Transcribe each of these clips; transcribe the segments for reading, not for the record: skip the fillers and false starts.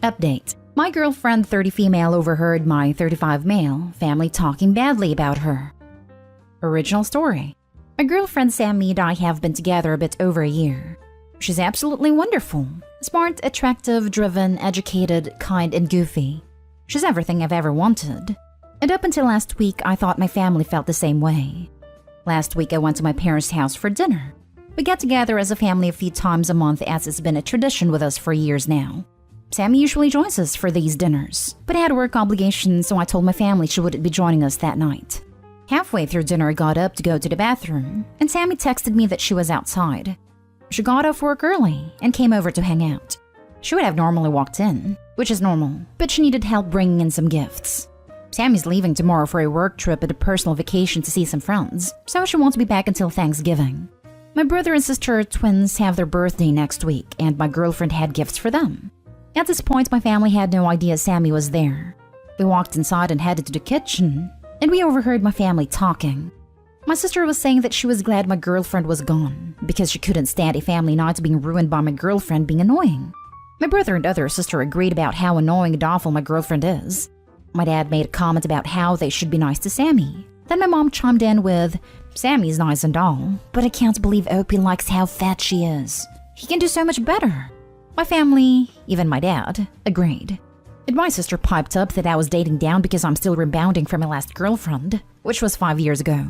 Update. My girlfriend 30 female overheard my 35 male family talking badly about her. Original story. My girlfriend Sammy and I have been together a bit over a year. She's absolutely wonderful. Smart, attractive, driven, educated, kind, and goofy. She's everything I've ever wanted. And up until last week, I thought my family felt the same way. Last week, I went to my parents' house for dinner. We get together as a family a few times a month, as it's been a tradition with us for years now. Sammy usually joins us for these dinners, but I had work obligations, so I told my family she wouldn't be joining us that night. Halfway through dinner, I got up to go to the bathroom, and Sammy texted me that she was outside. She got off work early and came over to hang out. She would have normally walked in, which is normal, but she needed help bringing in some gifts. Sammy's leaving tomorrow for a work trip and a personal vacation to see some friends, so she won't be back until Thanksgiving. My brother and sister twins have their birthday next week, and my girlfriend had gifts for them. At this point, my family had no idea Sammy was there. We walked inside and headed to the kitchen, and we overheard my family talking. My sister was saying that she was glad my girlfriend was gone, because she couldn't stand a family night being ruined by my girlfriend being annoying. My brother and other sister agreed about how annoying and awful my girlfriend is. My dad made a comment about how they should be nice to Sammy. Then my mom chimed in with, "Sammy's nice and all, but I can't believe Opie likes how fat she is. He can do so much better." My family, even my dad, agreed. And my sister piped up that I was dating down because I'm still rebounding from my last girlfriend, which was 5 years ago.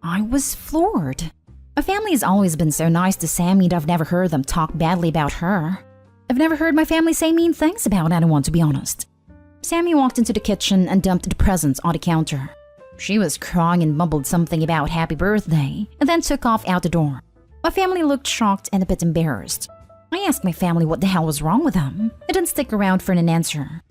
I was floored. My family has always been so nice to Sammy, and I've never heard them talk badly about her. I've never heard my family say mean things about anyone, to be honest. Sammy walked into the kitchen and dumped the presents on the counter. She was crying and mumbled something about happy birthday, and then took off out the door. My family looked shocked and a bit embarrassed. I asked my family what the hell was wrong with them. I didn't stick around for an answer.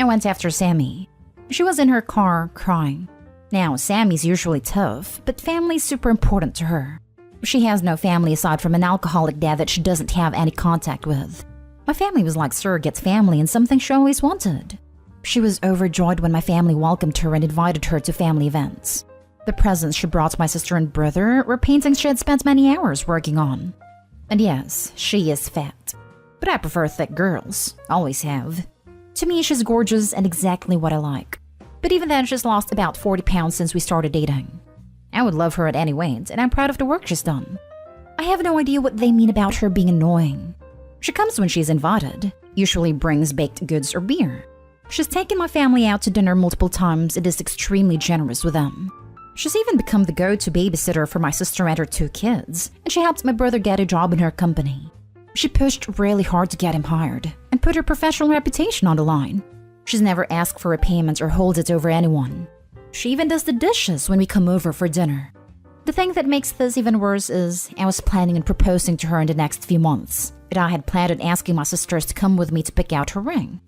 I went after Sammy. She was in her car, crying. Now, Sammy's usually tough, but family's super important to her. She has no family aside from an alcoholic dad that she doesn't have any contact with. My family was like surrogate family and something she always wanted. She was overjoyed when my family welcomed her and invited her to family events. The presents she brought my sister and brother were paintings she had spent many hours working on. And yes, she is fat. But I prefer thick girls, always have. To me, she's gorgeous and exactly what I like. But even then, she's lost about 40 pounds since we started dating. I would love her at any weight, and I'm proud of the work she's done. I have no idea what they mean about her being annoying. She comes when she's invited, usually brings baked goods or beer. She's taken my family out to dinner multiple times and is extremely generous with them. She's even become the go-to babysitter for my sister and her 2 kids, and she helped my brother get a job in her company. She pushed really hard to get him hired, and put her professional reputation on the line. She's never asked for a payment or holds it over anyone. She even does the dishes when we come over for dinner. The thing that makes this even worse is I was planning on proposing to her in the next few months, but I had planned on asking my sisters to come with me to pick out her ring.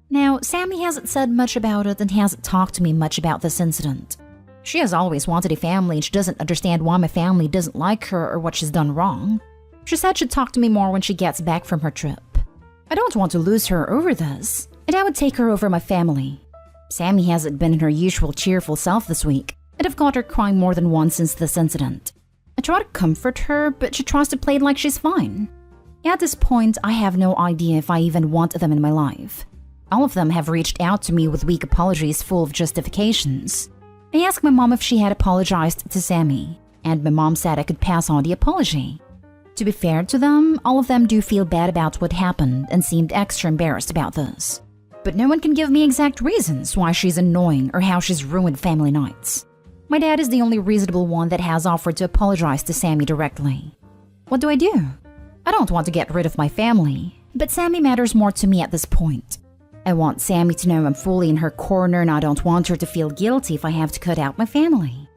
Now, Sammy hasn't said much about it and hasn't talked to me much about this incident. She has always wanted a family and she doesn't understand why my family doesn't like her or what she's done wrong. She said she'd talk to me more when she gets back from her trip. I don't want to lose her over this, and I would take her over my family. Sammy hasn't been in her usual cheerful self this week, and I've got her crying more than once since this incident. I try to comfort her, but she tries to play it like she's fine. At this point, I have no idea if I even want them in my life. All of them have reached out to me with weak apologies full of justifications. I asked my mom if she had apologized to Sammy, and my mom said I could pass on the apology. To be fair to them, all of them do feel bad about what happened and seemed extra embarrassed about this. But no one can give me exact reasons why she's annoying or how she's ruined family nights. My dad is the only reasonable one that has offered to apologize to Sammy directly. What do? I don't want to get rid of my family, but Sammy matters more to me at this point. I want Sammy to know I'm fully in her corner and I don't want her to feel guilty if I have to cut out my family.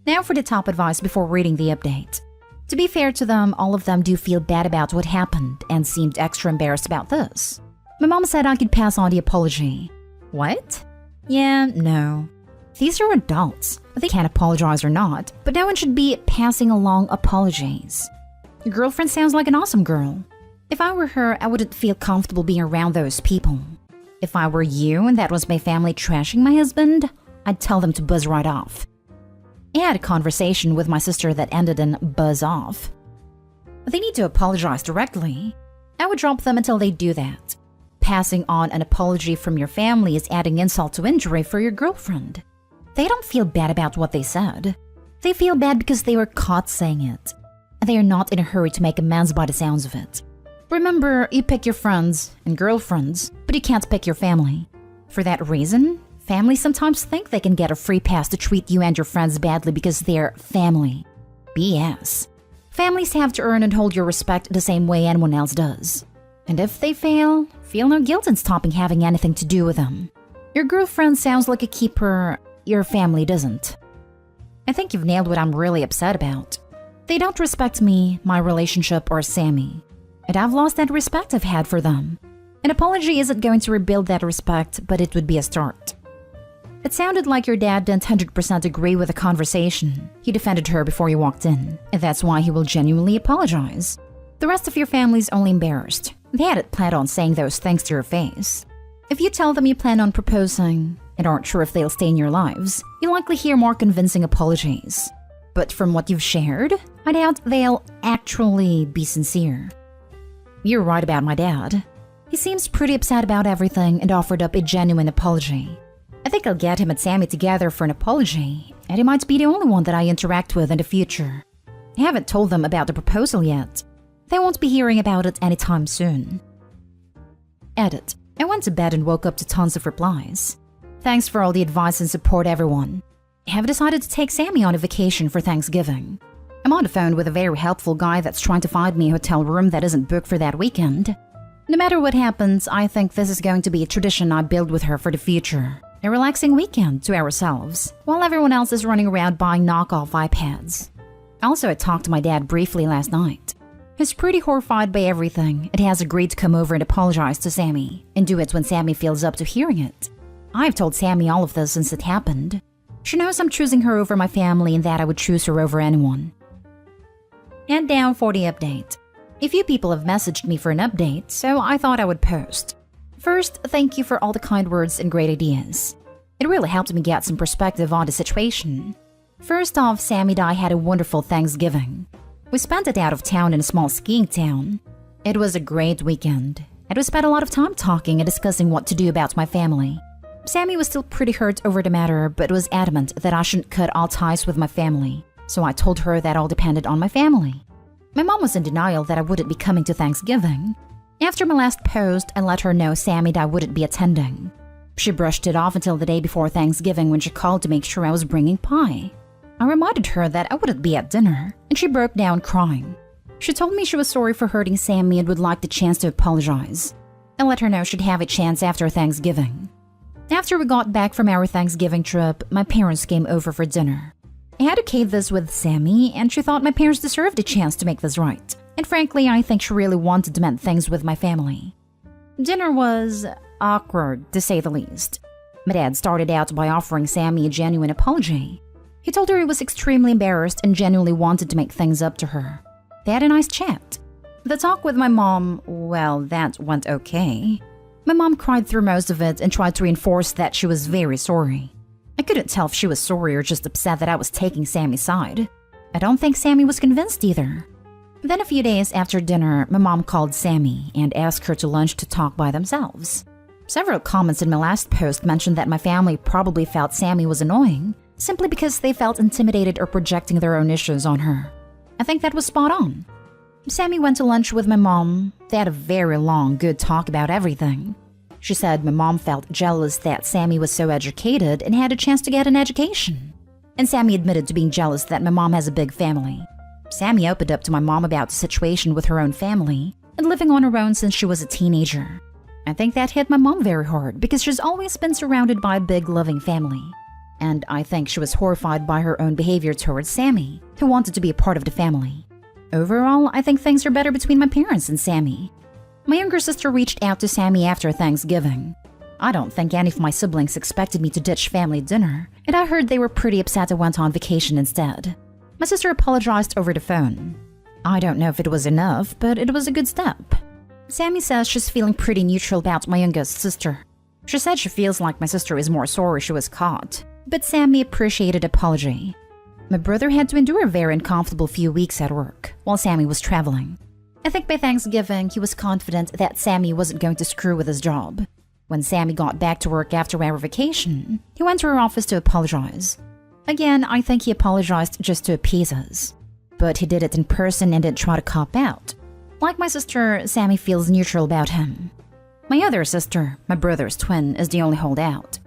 Now for the top advice before reading the update. To be fair to them, all of them do feel bad about what happened and seemed extra embarrassed about this. My mom said I could pass on the apology. What? Yeah, no. These are adults. They can apologize or not, but no one should be passing along apologies. Your girlfriend sounds like an awesome girl. If I were her, I wouldn't feel comfortable being around those people. If I were you and that was my family trashing my husband, I'd tell them to buzz right off. I had a conversation with my sister that ended in buzz off. They need to apologize directly. I would drop them until they do that. passing on an apology from your family is adding insult to injury for your girlfriend. They don't feel bad about what they said. They feel bad because they were caught saying it. They are not in a hurry to make amends by the sounds of it. Remember, you pick your friends and girlfriends, but you can't pick your family. For that reason, families sometimes think they can get a free pass to treat you and your friends badly because they're family. BS. Families have to earn and hold your respect the same way anyone else does. And if they fail, feel no guilt in stopping having anything to do with them. Your girlfriend sounds like a keeper, your family doesn't. I think you've nailed what I'm really upset about. They don't respect me, my relationship, or Sammy. And I've lost that respect I've had for them. An apology isn't going to rebuild that respect, but it would be a start. It sounded like your dad didn't 100% agree with the conversation. He defended her before you walked in, and that's why he will genuinely apologize. The rest of your family's only embarrassed. They hadn't planned on saying those things to your face. If you tell them you plan on proposing and aren't sure if they'll stay in your lives, you'll likely hear more convincing apologies. But from what you've shared, I doubt they'll actually be sincere. You're right about my dad. He seems pretty upset about everything and offered up a genuine apology. I think I'll get him and Sammy together for an apology, and he might be the only one that I interact with in the future. I haven't told them about the proposal yet. They won't be hearing about it anytime soon. Edit. I went to bed and woke up to tons of replies. Thanks for all the advice and support, everyone. I have decided to take Sammy on a vacation for Thanksgiving. I'm on the phone with a very helpful guy that's trying to find me a hotel room that isn't booked for that weekend. No matter what happens, I think this is going to be a tradition I build with her for the future. A relaxing weekend to ourselves, while everyone else is running around buying knockoff iPads. Also, I talked to my dad briefly last night. He's pretty horrified by everything and has agreed to come over and apologize to Sammy, and do it when Sammy feels up to hearing it. I've told Sammy all of this since it happened. She knows I'm choosing her over my family and that I would choose her over anyone. And now for the update. A few people have messaged me for an update, so I thought I would post. First, thank you for all the kind words and great ideas. It really helped me get some perspective on the situation. First off, Sammy and I had a wonderful Thanksgiving. We spent it out of town in a small skiing town. It was a great weekend, and we spent a lot of time talking and discussing what to do about my family. Sammy was still pretty hurt over the matter, but was adamant that I shouldn't cut all ties with my family, so I told her that all depended on my family. My mom was in denial that I wouldn't be coming to Thanksgiving. After my last post, I let her know Sammy and I wouldn't be attending. She brushed it off until the day before Thanksgiving when she called to make sure I was bringing pie. I reminded her that I wouldn't be at dinner, and she broke down crying. She told me she was sorry for hurting Sammy and would like the chance to apologize. I let her know she'd have a chance after Thanksgiving. After we got back from our Thanksgiving trip, my parents came over for dinner. I had okayed this with Sammy, and she thought my parents deserved a chance to make this right. And frankly, I think she really wanted to mend things with my family. Dinner was awkward, to say the least. My dad started out by offering Sammy a genuine apology. He told her he was extremely embarrassed and genuinely wanted to make things up to her. They had a nice chat. The talk with my mom, well, that went okay. My mom cried through most of it and tried to reinforce that she was very sorry. I couldn't tell if she was sorry or just upset that I was taking Sammy's side. I don't think Sammy was convinced either. Then a few days after dinner, my mom called Sammy and asked her to lunch to talk by themselves. Several comments in my last post mentioned that my family probably felt Sammy was annoying, simply because they felt intimidated or projecting their own issues on her. I think that was spot on. Sammy went to lunch with my mom. They had a very long, good talk about everything. She said my mom felt jealous that Sammy was so educated and had a chance to get an education. And Sammy admitted to being jealous that my mom has a big family. Sammy opened up to my mom about the situation with her own family and living on her own since she was a teenager. I think that hit my mom very hard because she's always been surrounded by a big, loving family. And I think she was horrified by her own behavior towards Sammy, who wanted to be a part of the family. Overall, I think things are better between my parents and Sammy. My younger sister reached out to Sammy after Thanksgiving. I don't think any of my siblings expected me to ditch family dinner, and I heard they were pretty upset I went on vacation instead. My sister apologized over the phone. I don't know if it was enough, but it was a good step. Sammy says she's feeling pretty neutral about my youngest sister. She said she feels like my sister is more sorry she was caught, but Sammy appreciated apology. My brother had to endure a very uncomfortable few weeks at work while Sammy was traveling. I think by Thanksgiving, he was confident that Sammy wasn't going to screw with his job. When Sammy got back to work after our vacation, he went to her office to apologize. Again, I think he apologized just to appease us. But he did it in person and didn't try to cop out. Like my sister, Sammy feels neutral about him. My other sister, my brother's twin, is the only holdout.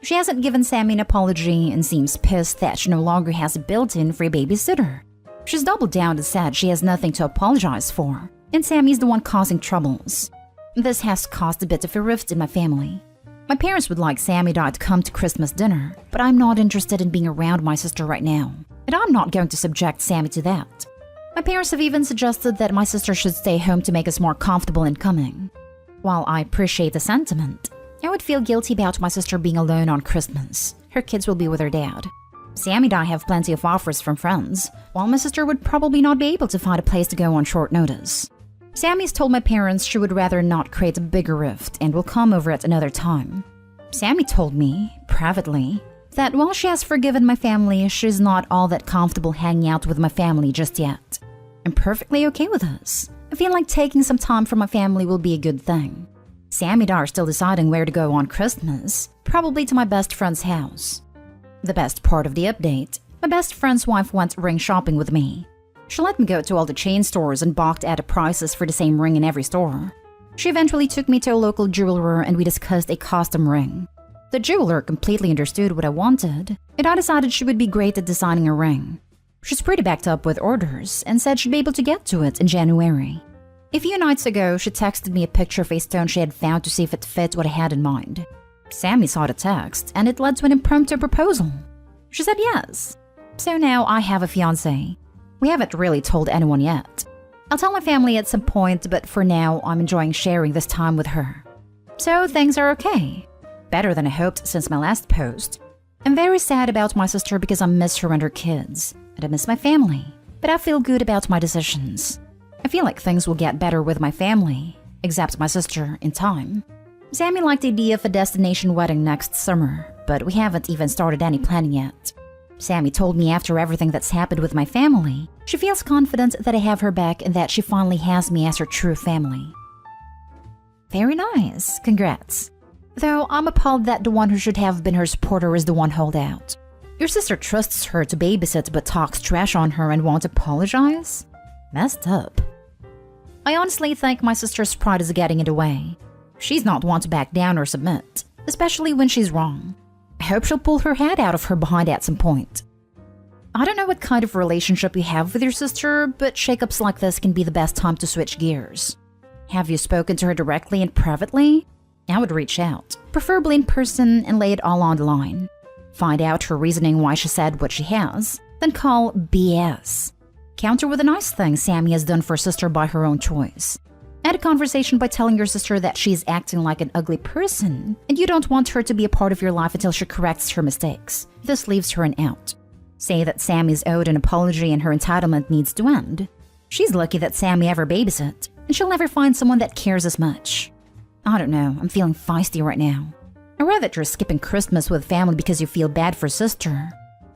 She hasn't given Sammy an apology and seems pissed that she no longer has a built-in free babysitter. She's doubled down and said she has nothing to apologize for, and Sammy's the one causing troubles. This has caused a bit of a rift in my family. My parents would like Sammy and I to come to Christmas dinner, but I'm not interested in being around my sister right now, and I'm not going to subject Sammy to that. My parents have even suggested that my sister should stay home to make us more comfortable in coming. While I appreciate the sentiment, I would feel guilty about my sister being alone on Christmas. Her kids will be with her dad. Sammy and I have plenty of offers from friends, while my sister would probably not be able to find a place to go on short notice. Sammy's told my parents she would rather not create a bigger rift and will come over at another time. Sammy told me, privately, that while she has forgiven my family, she's not all that comfortable hanging out with my family just yet. I'm perfectly okay with this. I feel like taking some time from my family will be a good thing. Sammy and I are still deciding where to go on Christmas, probably to my best friend's house. The best part of the update, my best friend's wife went ring shopping with me. She let me go to all the chain stores and balked at the prices for the same ring in every store. She eventually took me to a local jeweler and we discussed a custom ring. The jeweler completely understood what I wanted, and I decided she would be great at designing a ring. She's pretty backed up with orders and said she'd be able to get to it in January. A few nights ago, she texted me a picture of a stone she had found to see if it fit what I had in mind. Sammy saw the text, and it led to an impromptu proposal. She said yes. So now I have a fiancé. We haven't really told anyone yet. I'll tell my family at some point, but for now, I'm enjoying sharing this time with her. So things are okay. Better than I hoped since my last post. I'm very sad about my sister because I miss her and her kids, and I miss my family, but I feel good about my decisions. I feel like things will get better with my family, except my sister, in time. Sammy liked the idea of a destination wedding next summer, but we haven't even started any planning yet. Sammy told me after everything that's happened with my family, she feels confident that I have her back and that she finally has me as her true family. Very nice, congrats. Though I'm appalled that the one who should have been her supporter is the one holdout. Your sister trusts her to babysit but talks trash on her and won't apologize? Messed up. I honestly think my sister's pride is getting in the way. She's not one to back down or submit, especially when she's wrong. I hope she'll pull her head out of her behind at some point. I don't know what kind of relationship you have with your sister, but shakeups like this can be the best time to switch gears. Have you spoken to her directly and privately? I would reach out, preferably in person, and lay it all on the line. Find out her reasoning why she said what she has, then call BS. Counter with a nice thing Sammy has done for her sister by her own choice. Add a conversation by telling your sister that she's acting like an ugly person and you don't want her to be a part of your life until she corrects her mistakes. This leaves her an out. Say that Sammy's owed an apology and her entitlement needs to end. She's lucky that Sammy ever babysit, and she'll never find someone that cares as much. I don't know, I'm feeling feisty right now. I read that you're skipping Christmas with family because you feel bad for sister.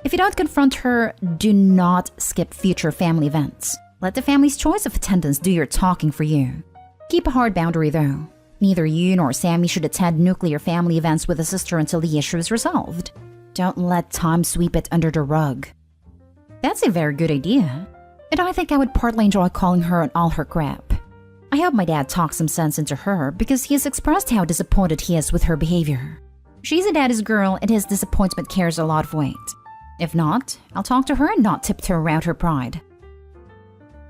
If you don't confront her, do not skip future family events. Let the family's choice of attendance do your talking for you. Keep a hard boundary though. Neither you nor Sammy should attend nuclear family events with a sister until the issue is resolved. Don't let time sweep it under the rug. That's a very good idea. And I think I would partly enjoy calling her on all her crap. I hope my dad talks some sense into her because he has expressed how disappointed he is with her behavior. She's a daddy's girl and his disappointment carries a lot of weight. If not, I'll talk to her and not tiptoe around her pride.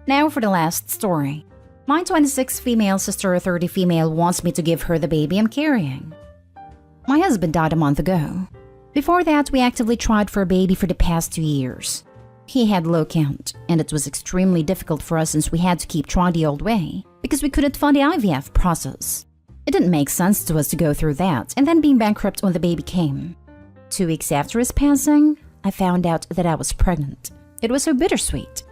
Now for the last story. My 26 female sister, 30 female, wants me to give her the baby I'm carrying. My husband died a month ago. Before that, we actively tried for a baby for the past 2 years. He had low count, and it was extremely difficult for us since we had to keep trying the old way because we couldn't fund the IVF process. It didn't make sense to us to go through that and then being bankrupt when the baby came. 2 weeks after his passing, I found out that I was pregnant. It was so bittersweet.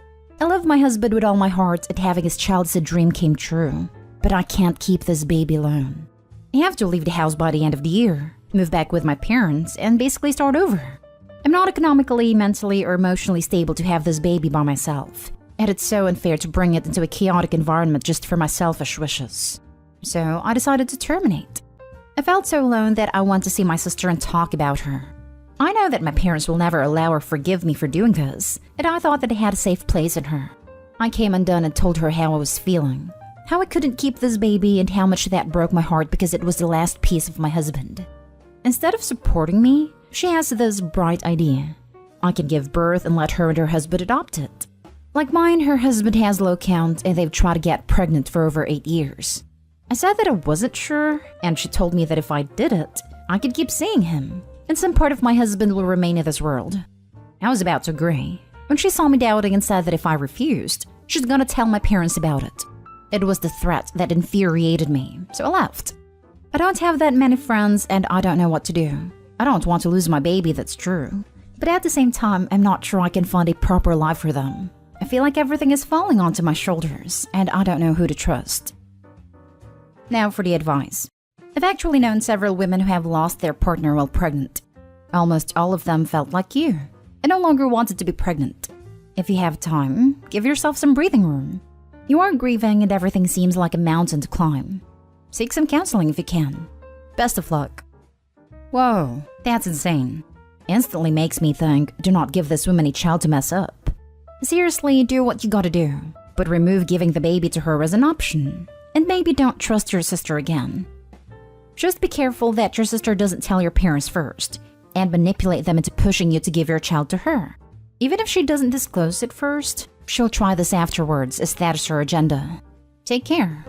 I love my husband with all my heart and having his child as a dream came true. But I can't keep this baby alone. I have to leave the house by the end of the year, move back with my parents, and basically start over. I'm not economically, mentally, or emotionally stable to have this baby by myself. and it's so unfair to bring it into a chaotic environment just for my selfish wishes. So I decided to terminate. I felt so alone that I went to see my sister and talk about her. I know that my parents will never allow or forgive me for doing this, and I thought that I had a safe place in her. I came undone and told her how I was feeling, how I couldn't keep this baby, and how much that broke my heart because it was the last piece of my husband. Instead of supporting me, she has this bright idea. I can give birth and let her and her husband adopt it. Like mine, her husband has low count and they've tried to get pregnant for over 8 years. I said that I wasn't sure, and she told me that if I did it, I could keep seeing him, and some part of my husband will remain in this world. I was about to agree, when she saw me doubting and said that if I refused, she's gonna tell my parents about it. It was the threat that infuriated me, so I left. I don't have that many friends and I don't know what to do. I don't want to lose my baby, that's true. But at the same time, I'm not sure I can find a proper life for them. I feel like everything is falling onto my shoulders, and I don't know who to trust. Now for the advice. I've actually known several women who have lost their partner while pregnant. Almost all of them felt like you, and no longer wanted to be pregnant. If you have time, give yourself some breathing room. You are grieving and everything seems like a mountain to climb. Seek some counseling if you can. Best of luck. Whoa, that's insane. Instantly makes me think, do not give this woman a child to mess up. Seriously, do what you gotta do, but remove giving the baby to her as an option. And maybe don't trust your sister again. Just be careful that your sister doesn't tell your parents first, and manipulate them into pushing you to give your child to her. Even if she doesn't disclose it first, she'll try this afterwards as that is her agenda. Take care.